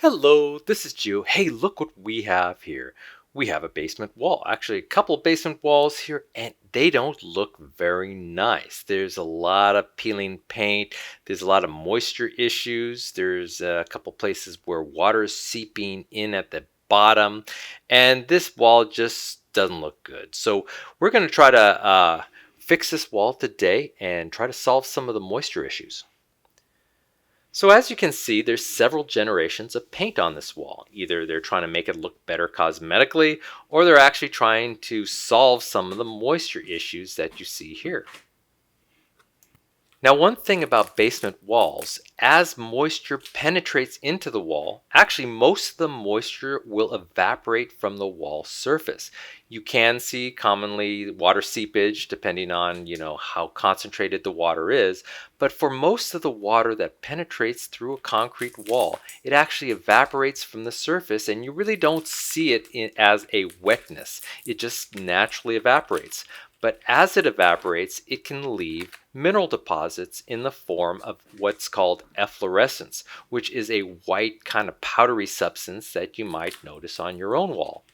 Hello, this is Joe. Hey, look what we have here. We have a basement wall. Actually, a couple basement walls here, and they don't look very nice. There's a lot of peeling paint. There's a lot of moisture issues. There's a couple places where water is seeping in at the bottom, and this wall just doesn't look good. So we're going to try to fix this wall today and try to solve some of the moisture issues. So as you can see, there's several generations of paint on this wall. Either they're trying to make it look better cosmetically, or they're actually trying to solve some of the moisture issues that you see here. Now, one thing about basement walls, as moisture penetrates into the wall, actually most of the moisture will evaporate from the wall surface. You can see commonly water seepage depending on, how concentrated the water is, but for most of the water that penetrates through a concrete wall, it actually evaporates from the surface and you really don't see it as a wetness. It just naturally evaporates. But as it evaporates, it can leave mineral deposits in the form of what's called efflorescence, which is a white kind of powdery substance that you might notice on your own wall.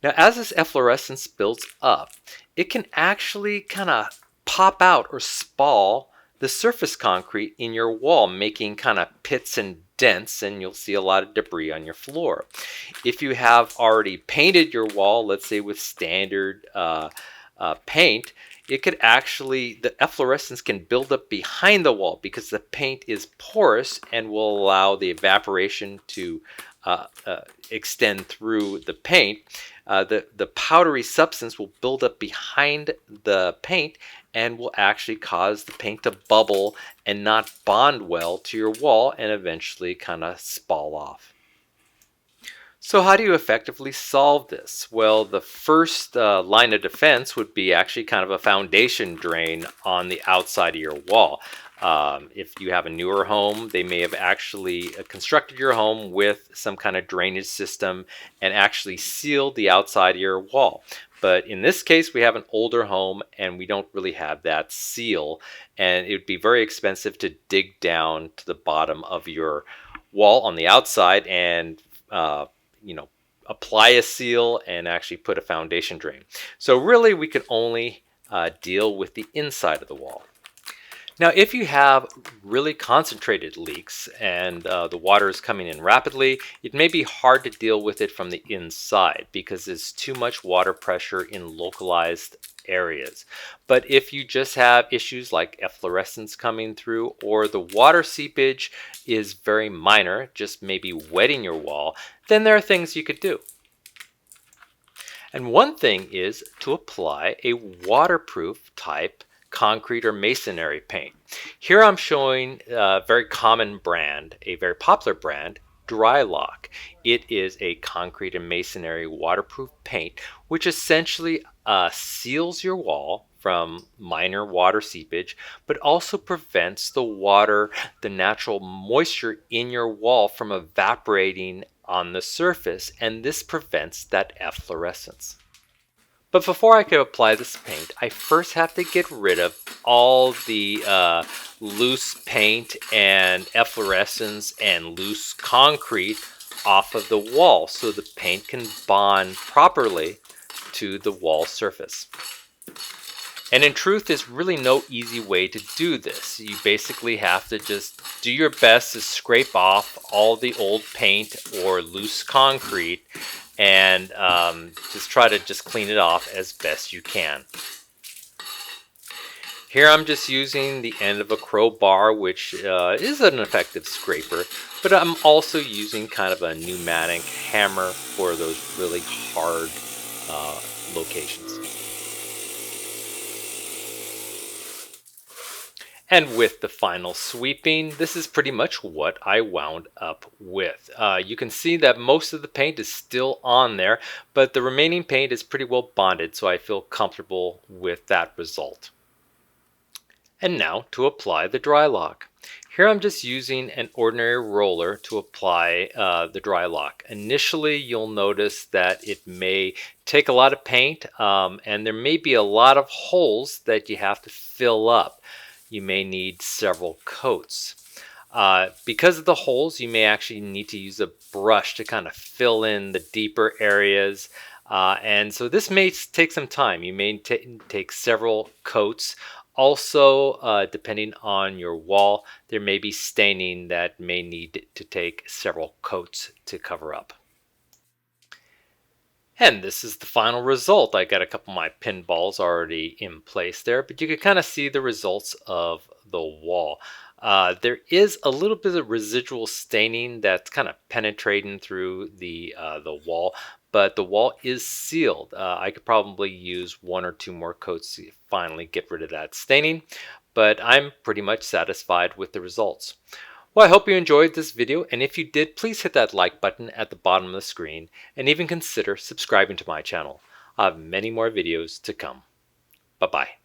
Now, as this efflorescence builds up, it can actually kind of pop out or spall the surface concrete in your wall, making kind of pits and dents, and you'll see a lot of debris on your floor. If you have already painted your wall, let's say with standard paint, the efflorescence can build up behind the wall because the paint is porous and will allow the evaporation to extend through the paint. The powdery substance will build up behind the paint and will actually cause the paint to bubble and not bond well to your wall and eventually kind of spall off. So how do you effectively solve this? Well, the first line of defense would be actually kind of a foundation drain on the outside of your wall. If you have a newer home, they may have actually constructed your home with some kind of drainage system and actually sealed the outside of your wall. But in this case, we have an older home and we don't really have that seal. And it would be very expensive to dig down to the bottom of your wall on the outside and apply a seal and actually put a foundation drain. So really we could only deal with the inside of the wall. Now, if you have really concentrated leaks and the water is coming in rapidly, it may be hard to deal with it from the inside because there's too much water pressure in localized areas. But if you just have issues like efflorescence coming through or the water seepage is very minor, just maybe wetting your wall, then there are things you could do. And one thing is to apply a waterproof type concrete or masonry paint. Here I'm showing a very common brand, a very popular brand, Drylok. It is a concrete and masonry waterproof paint which essentially seals your wall from minor water seepage, but also prevents the water, the natural moisture in your wall from evaporating on the surface, and this prevents that efflorescence. But before I can apply this paint, I first have to get rid of all the loose paint and efflorescence and loose concrete off of the wall so the paint can bond properly to the wall surface. And in truth, there's really no easy way to do this. You basically have to just do your best to scrape off all the old paint or loose concrete and just try to clean it off as best you can. Here I'm just using the end of a crowbar, which is an effective scraper, but I'm also using kind of a pneumatic hammer for those really hard locations. And with the final sweeping, this is pretty much what I wound up with. You can see that most of the paint is still on there, but the remaining paint is pretty well bonded, so I feel comfortable with that result. And now to apply the Drylok. Here I'm just using an ordinary roller to apply the Drylok. Initially, you'll notice that it may take a lot of paint and there may be a lot of holes that you have to fill up. You may need several coats. Because of the holes, you may actually need to use a brush to kind of fill in the deeper areas. And so this may take some time. You may take several coats. Also, depending on your wall, there may be staining that may need to take several coats to cover up. And this is the final result. I got a couple of my pinballs already in place there, but you can kind of see the results of the wall. There is a little bit of residual staining that's kind of penetrating through the wall, but the wall is sealed. I could probably use one or two more coats to finally get rid of that staining, but I'm pretty much satisfied with the results. Well, I hope you enjoyed this video, and if you did, please hit that like button at the bottom of the screen, and even consider subscribing to my channel. I have many more videos to come. Bye-bye.